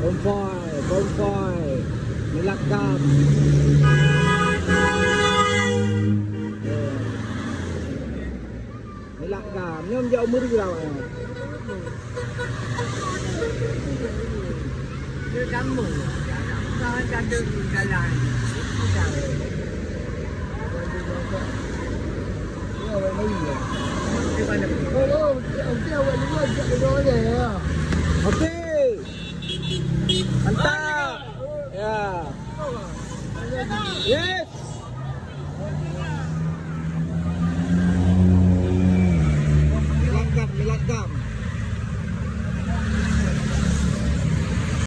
Bonfoy. Nilakam. Nilakam. Nyom jauh umur berapa? Dia kamu. Jangan ada jalan. Okey. Mantap. Ya. Yes.